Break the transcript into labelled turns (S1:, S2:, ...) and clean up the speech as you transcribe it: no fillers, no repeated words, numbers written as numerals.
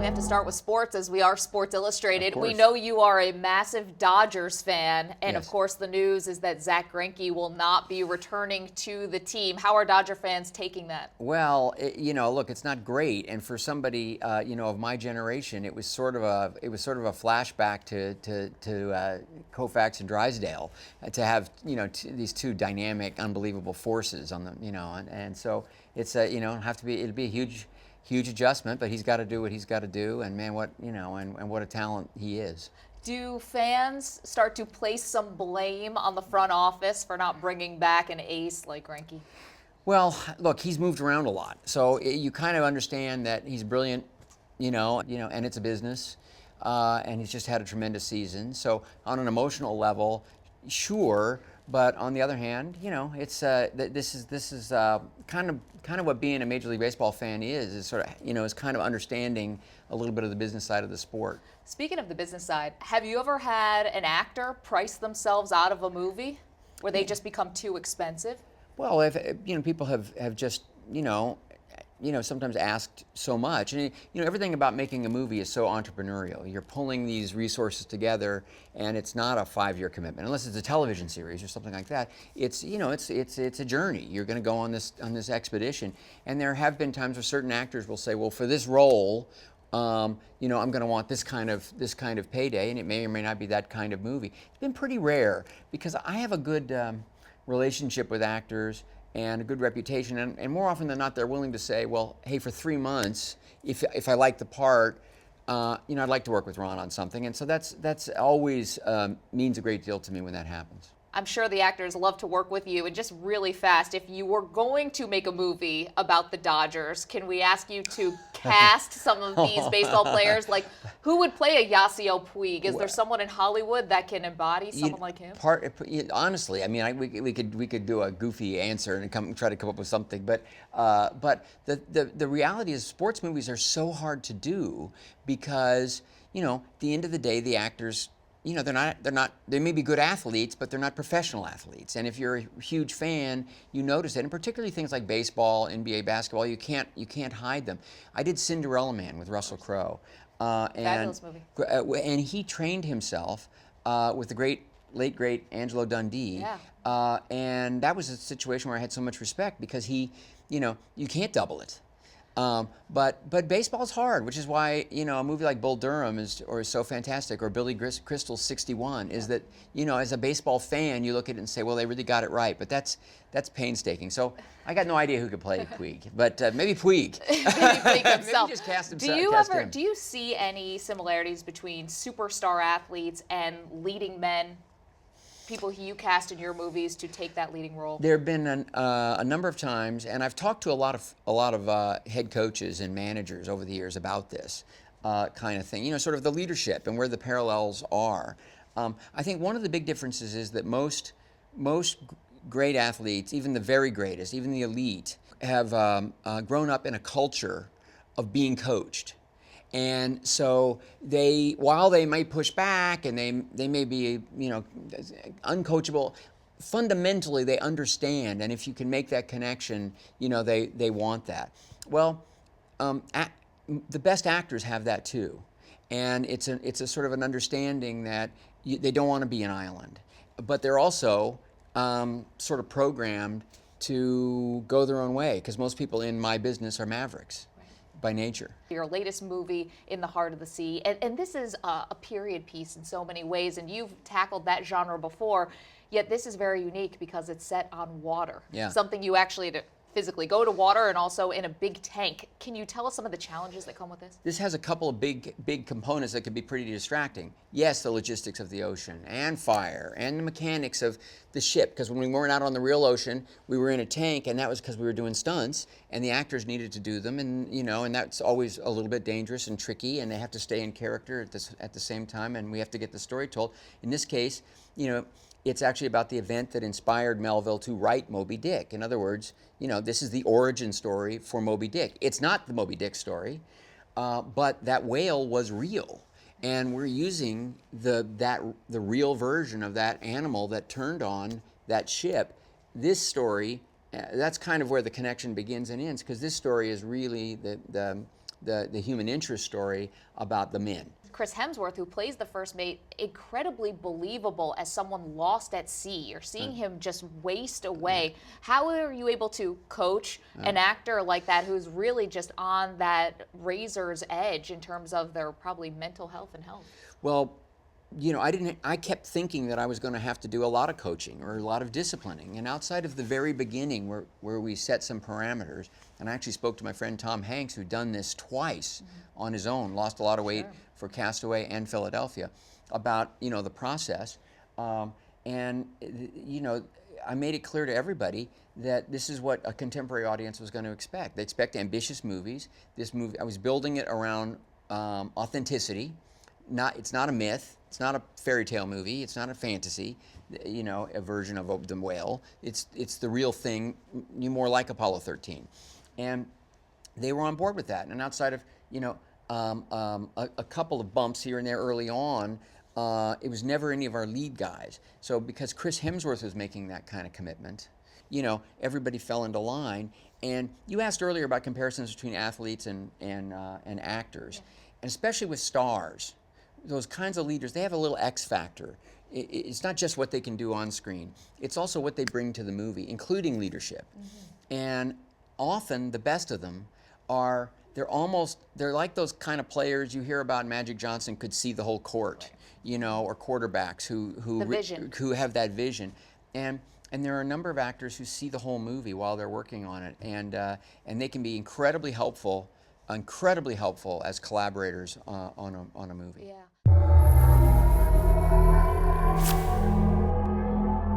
S1: We have to start with sports as we are Sports Illustrated.
S2: Of
S1: We
S2: course.
S1: know you are a massive Dodgers fan, and of
S2: Yes.
S1: course the news is that Zack Greinke will not be returning to the team. How are Dodger fans taking that?
S2: Well, look, it's not great, and for somebody, of my generation, it was sort of a flashback to Koufax and Drysdale, to have these two dynamic, unbelievable forces on the and so it's it'll be a huge adjustment, but he's got to do what he's got to do, and man, and what a talent he is.
S1: Do fans start to place some blame on the front office for not bringing back an ace like Greinke?
S2: Well, look, he's moved around a lot, so you kind of understand that he's brilliant, and it's a business, and he's just had a tremendous season. So on an emotional level, sure, but on the other hand, it's this is kind of what being a Major League Baseball fan is sort of is kind of understanding a little bit of the business side of the sport.
S1: Speaking of the business side, have you ever had an actor price themselves out of a movie where they just become too expensive?
S2: Well, if people have just sometimes asked so much, and everything about making a movie is so entrepreneurial. You're pulling these resources together, and it's not a 5-year commitment unless it's a television series or something like that. It's it's a journey. You're going to go on this expedition, and there have been times where certain actors will say, well, for this role, I'm going to want this kind of payday, and it may or may not be that kind of movie. It's been pretty rare because I have a good relationship with actors and a good reputation, and more often than not, they're willing to say, well, hey, for 3 months, if I like the part, I'd like to work with Ron on something, and so that's always means a great deal to me when that happens.
S1: I'm sure the actors love to work with you. And just really fast, if you were going to make a movie about the Dodgers, can we ask you to cast some of these baseball players? Like, who would play a Yasiel Puig? Is there someone in Hollywood that can embody someone like him?
S2: Honestly, I mean, we could do a goofy answer and try to come up with something, but the reality is sports movies are so hard to do because at the end of the day, the actors, they may be good athletes, but they're not professional athletes. And if you're a huge fan, you notice it. And particularly things like baseball, NBA basketball, you can't hide them. I did Cinderella Man with Russell Crowe.
S1: Fabulous movie.
S2: And he trained himself with the late great Angelo Dundee.
S1: Yeah.
S2: And that was a situation where I had so much respect because you can't double it. But baseball's hard, which is why a movie like Bull Durham is so fantastic, or Billy Crystal's 61 is that as a baseball fan you look at it and say, well, they really got it right, but that's painstaking. So I got no idea who could play Puig, but maybe Puig.
S1: Maybe Puig himself.
S2: Maybe just cast him.
S1: Do you see any similarities between superstar athletes and leading men? People who you cast in your movies to take that leading role?
S2: There have been a number of times, and I've talked to a lot of head coaches and managers over the years about this kind of thing. Sort of the leadership and where the parallels are. I think one of the big differences is that most great athletes, even the very greatest, even the elite, have grown up in a culture of being coached. And so while they might push back and they may be, uncoachable, fundamentally they understand. And if you can make that connection, they want that. Well, the best actors have that too. And it's a sort of an understanding that they don't want to be an island. But they're also sort of programmed to go their own way, because most people in my business are mavericks by nature.
S1: Your latest movie, In the Heart of the Sea, and this is a period piece in so many ways, and you've tackled that genre before, yet this is very unique because it's set on water.
S2: Yeah.
S1: Something you actually physically go to water and also in a big tank. Can you tell us some of the challenges that come with this?
S2: This has a couple of big components that can be pretty distracting. Yes, the logistics of the ocean and fire and the mechanics of the ship, because when we weren't out on the real ocean, we were in a tank, and that was because we were doing stunts, and the actors needed to do them, and and that's always a little bit dangerous and tricky, and they have to stay in character at the same time, and we have to get the story told. In this case, it's actually about the event that inspired Melville to write Moby Dick. In other words, this is the origin story for Moby Dick. It's not the Moby Dick story, but that whale was real. And we're using the real version of that animal that turned on that ship. This story, that's kind of where the connection begins and ends, because this story is really the human interest story about the men.
S1: Chris Hemsworth, who plays the first mate, incredibly believable as someone lost at sea. You're seeing him just waste away. How are you able to coach an actor like that who's really just on that razor's edge in terms of their probably mental health and health?
S2: Well, you know, I kept thinking that I was going to have to do a lot of coaching or a lot of disciplining. And outside of the very beginning where we set some parameters, and I actually spoke to my friend Tom Hanks, who'd done this twice on his own, lost a lot of weight for Castaway and Philadelphia, about, you know, the process. And, you know, I made it clear to everybody that this is what a contemporary audience was going to expect. They expect ambitious movies. This movie, I was building it around authenticity. It's not a myth. It's not a fairy tale movie. It's not a fantasy, you know, a version of the whale. It's the real thing, more like Apollo 13, and they were on board with that. And outside of, you know, a couple of bumps here and there early on, it was never any of our lead guys. So because Chris Hemsworth was making that kind of commitment, you know, everybody fell into line. And you asked earlier about comparisons between athletes and actors, and especially with stars. Those kinds of leaders, they have a little X factor. It's not just what they can do on screen. It's also what they bring to the movie, including leadership. And often the best of them they're like those kind of players you hear about. Magic Johnson could see the whole court, you know, or quarterbacks who have that vision. And there are a number of actors who see the whole movie while they're working on it, and they can be incredibly helpful as collaborators on a movie.
S1: Yeah.